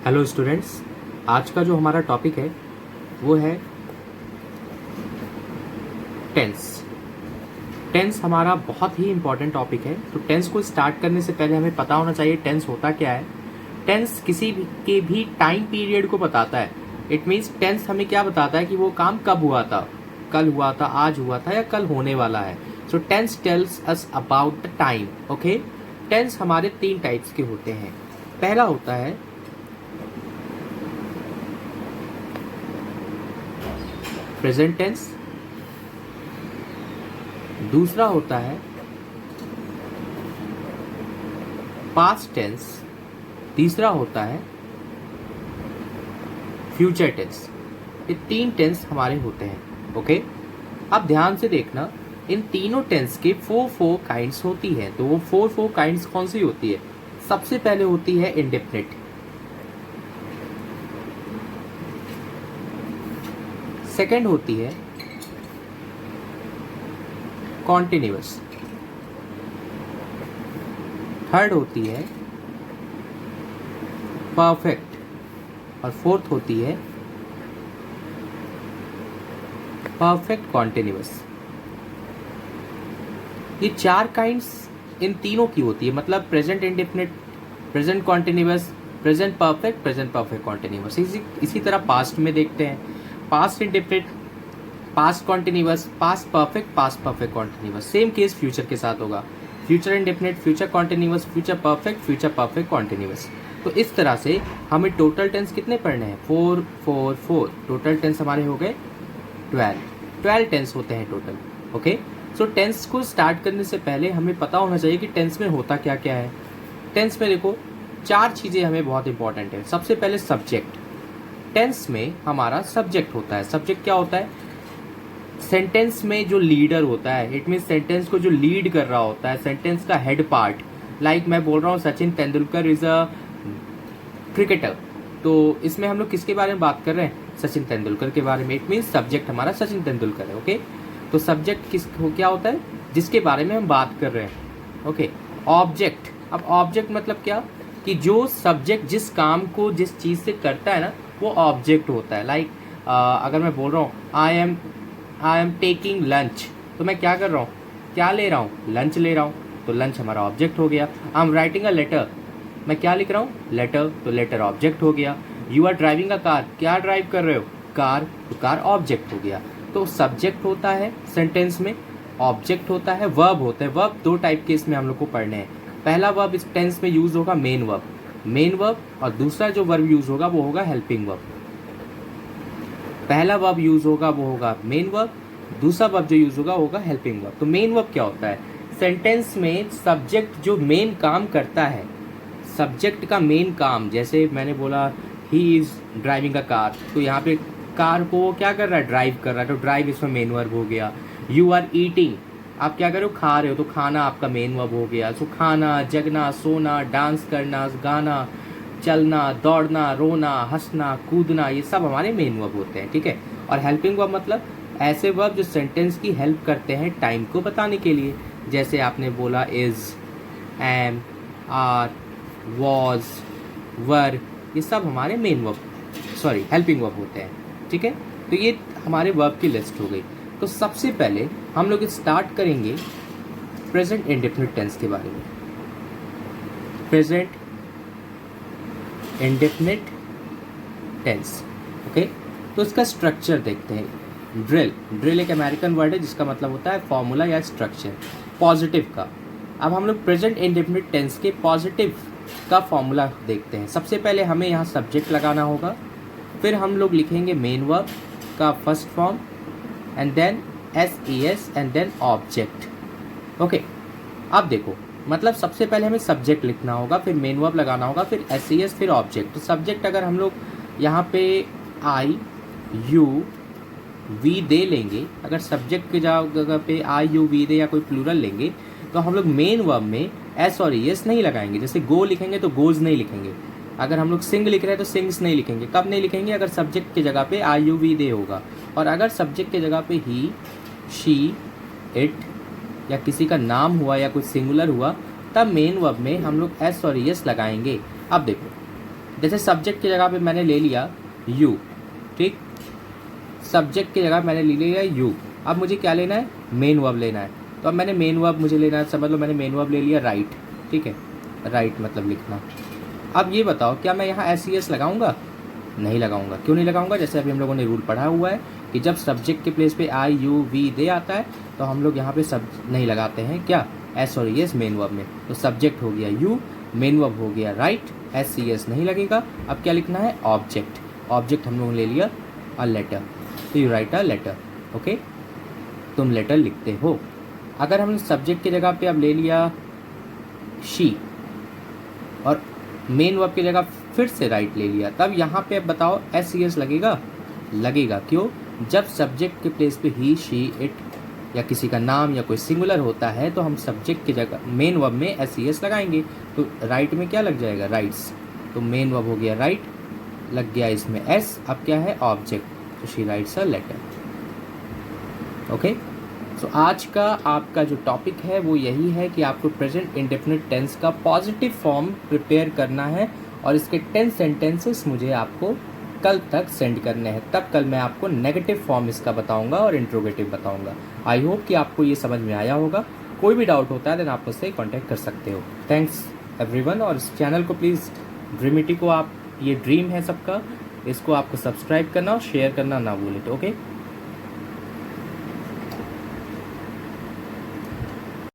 Hello students, आज का जो हमारा टॉपिक है वो है टेंस। टेंस हमारा बहुत ही इम्पॉर्टेंट टॉपिक है। तो टेंस को स्टार्ट करने से पहले हमें पता होना चाहिए टेंस होता क्या है। टेंस किसी भी टाइम पीरियड को बताता है। इट मीन्स टेंस हमें क्या बताता है कि वो काम कब हुआ था, कल हुआ था, आज हुआ था या कल होने वाला है। So tense tells us about the time. Okay, tense हमारे 3 टाइप्स के होते हैं। पहला होता है प्रेजेंट टेंस, दूसरा होता है पास्ट टेंस, तीसरा होता है फ्यूचर टेंस। ये 3 टेंस हमारे होते हैं। ओके, अब ध्यान से देखना, इन तीनों टेंस के 4 काइंड्स होती है। तो वो 4 काइंड्स कौन सी होती है? सबसे पहले होती है इंडेफिनिट, सेकंड होती है कॉन्टिन्यूअस, थर्ड होती है परफेक्ट और फोर्थ होती है परफेक्ट कॉन्टिन्यूअस। ये 4 काइंड्स इन तीनों की होती है, मतलब present indefinite, present continuous, present perfect continuous. इसी तरह पास्ट में देखते हैं, past indefinite, past continuous, past perfect continuous. Same case future के साथ होगा, future indefinite, future continuous, future perfect continuous. तो इस तरह से हमें टोटल टेंस कितने पढ़ने हैं? 4 टोटल टेंस हमारे हो गए 12 टेंस होते हैं टोटल। ओके, सो टेंस को स्टार्ट करने से पहले हमें पता होना चाहिए कि टेंस में होता क्या क्या है। टेंस में देखो 4 चीज़ें हमें बहुत इंपॉर्टेंट है। सबसे पहले सब्जेक्ट। टेंस में हमारा सब्जेक्ट होता है। सब्जेक्ट क्या होता है? सेंटेंस में जो लीडर होता है, इट मीन सेंटेंस को जो लीड कर रहा होता है, सेंटेंस का हेड पार्ट। लाइक मैं बोल रहा हूँ Sachin Tendulkar is a cricketer, तो इसमें हम लोग किसके बारे में बात कर रहे हैं? सचिन तेंदुलकर के बारे में। इट मीन सब्जेक्ट हमारा सचिन तेंदुलकर है। ओके, तो सब्जेक्ट क्या होता है? जिसके बारे में हम बात कर रहे हैं। Okay, object. अब ऑब्जेक्ट मतलब क्या? कि जो सब्जेक्ट जिस काम को जिस चीज़ से करता है ना, वो ऑब्जेक्ट होता है। लाइक अगर मैं बोल रहा हूँ आई एम टेकिंग लंच, तो मैं क्या कर रहा हूँ? क्या ले रहा हूँ? लंच ले रहा हूँ, तो लंच हमारा ऑब्जेक्ट हो गया। I am writing a letter, मैं क्या लिख रहा हूँ? लेटर, तो लेटर ऑब्जेक्ट हो गया। You are driving a car, क्या ड्राइव कर रहे हो? कार, तो कार ऑब्जेक्ट हो गया। तो सब्जेक्ट होता है सेंटेंस में, ऑब्जेक्ट होता है, वर्ब होता है। वर्ब 2 टाइप के इसमें हम लोग को पढ़ने हैं। पहला वर्ब इस टेंस में यूज होगा मेन वर्ब, और दूसरा जो वर्ब यूज होगा वो होगा हेल्पिंग वर्ब। पहला वर्ब यूज होगा वो होगा मेन वर्ब, दूसरा वर्ब जो यूज होगा हेल्पिंग वर्ब। तो मेन वर्ब क्या होता है? सेंटेंस में सब्जेक्ट जो मेन काम करता है, सब्जेक्ट का मेन काम। जैसे मैंने बोला he is driving a car, तो यहाँ पे कार को वो क्या कर रहा है? ड्राइव कर रहा है, तो ड्राइव इसमें मेन वर्ब हो गया। यू आर ईटिंग, आप क्या कर रहे हो? खा रहे हो, तो खाना आपका मेन वर्ब हो गया। सो खाना, जगना, सोना, डांस करना, गाना, चलना, दौड़ना, रोना, हंसना, कूदना, ये सब हमारे मेन वर्ब होते हैं। ठीक है, और हेल्पिंग वर्ब मतलब ऐसे वर्ब जो सेंटेंस की हेल्प करते हैं टाइम को बताने के लिए। जैसे आपने बोला इज, एम, आर, वॉज, वर, ये सब हमारे मेन वर्ब हेल्पिंग वर्ब होते हैं। ठीक है, तो ये हमारे वर्ब की लिस्ट हो गई। तो सबसे पहले हम लोग स्टार्ट करेंगे प्रेजेंट इंडेफिनिट टेंस के बारे में। Present indefinite tense. ओके, तो इसका स्ट्रक्चर देखते हैं। ड्रिल एक अमेरिकन वर्ड है जिसका मतलब होता है फॉर्मूला या स्ट्रक्चर, पॉजिटिव का। अब हम लोग प्रेजेंट इंडेफिनिट टेंस के पॉजिटिव का फॉर्मूला देखते हैं। सबसे पहले हमें यहाँ सब्जेक्ट लगाना होगा, फिर हम लोग लिखेंगे मेन वर्ब का first form, and then SES and then object. Okay, अब देखो, मतलब सबसे पहले हमें सब्जेक्ट लिखना होगा, फिर मेन वर्ब लगाना होगा, फिर SES, फिर ऑब्जेक्ट। तो सब्जेक्ट अगर हम लोग यहाँ पे आई यू वी दे लेंगे, अगर सब्जेक्ट की जगह पे आई यू वी दे या कोई प्लूरल लेंगे, तो हम लोग मेन वर्ब में S और ES नहीं लगाएंगे। जैसे गो लिखेंगे तो गोज नहीं लिखेंगे, अगर हम लोग सिंग लिख रहे हैं तो सिंग्स नहीं लिखेंगे। कब नहीं लिखेंगे? अगर सब्जेक्ट की जगह पे आई यू वी दे होगा, और अगर सब्जेक्ट की जगह पे ही, शी, इट या किसी का नाम हुआ या कुछ सिंगुलर हुआ, तब मेन वर्ब में हम लोग S और ES लगाएंगे। अब देखो, जैसे सब्जेक्ट की जगह पे मैंने ले लिया यू, ठीक, सब्जेक्ट की जगह मैंने ले लिया यू। अब मुझे क्या लेना है, मेन वर्ब लेना है। तो अब मैंने मेन वर्ब मुझे लेना है, समझ लो मैंने मेन वर्ब ले लिया राइट, ठीक है, राइट मतलब लिखना। अब ये बताओ क्या मैं यहाँ एस लगाऊंगा? नहीं लगाऊंगा। क्यों नहीं लगाऊंगा? जैसे अभी हम लोगों ने रूल पढ़ा हुआ है कि जब सब्जेक्ट के प्लेस पे आई यू वी दे आता है तो हम लोग यहाँ पे सब नहीं लगाते हैं, क्या, एस और एस मेन वर्ब में। तो सब्जेक्ट हो गया यू, मेन वर्ब हो गया राइट, एस सी एस नहीं लगेगा। अब क्या लिखना है, ऑब्जेक्ट। ऑब्जेक्ट हम लोगों ने ले लिया अ लेटर, तो you write a letter, okay, तुम लेटर लिखते हो। अगर हमने सब्जेक्ट की जगह पे अब ले लिया शी और मेन वर्ब की जगह फिर से राइट ले लिया, तब यहाँ पे अब बताओ एस सी एस लगेगा? लगेगा। क्यों? जब सब्जेक्ट के प्लेस पे ही शी इट या किसी का नाम या कोई सिंगुलर होता है तो हम सब्जेक्ट की जगह मेन वर्ब में एस सी एस लगाएंगे। तो राइट में क्या लग जाएगा, राइट्स। तो मेन वर्ब हो गया राइट, लग गया इसमें एस, अब क्या है, ऑब्जेक्ट, तो she writes a letter, okay. So आज का आपका जो टॉपिक है वो यही है कि आपको प्रेजेंट इंडेफिनिट टेंस का पॉजिटिव फॉर्म प्रिपेयर करना है और इसके 10 सेंटेंसेस मुझे आपको कल तक सेंड करने हैं। तब कल मैं आपको नेगेटिव फॉर्म इसका बताऊंगा और इंट्रोगेटिव बताऊंगा। आई होप कि आपको ये समझ में आया होगा। कोई भी डाउट होता है देन आप मुझसे कॉन्टैक्ट कर सकते हो। Thanks everyone. और इस चैनल को प्लीज़, ड्रीमिटी को आप, ये ड्रीम है सबका, इसको आपको सब्सक्राइब करना और शेयर करना ना भूलें, ओके।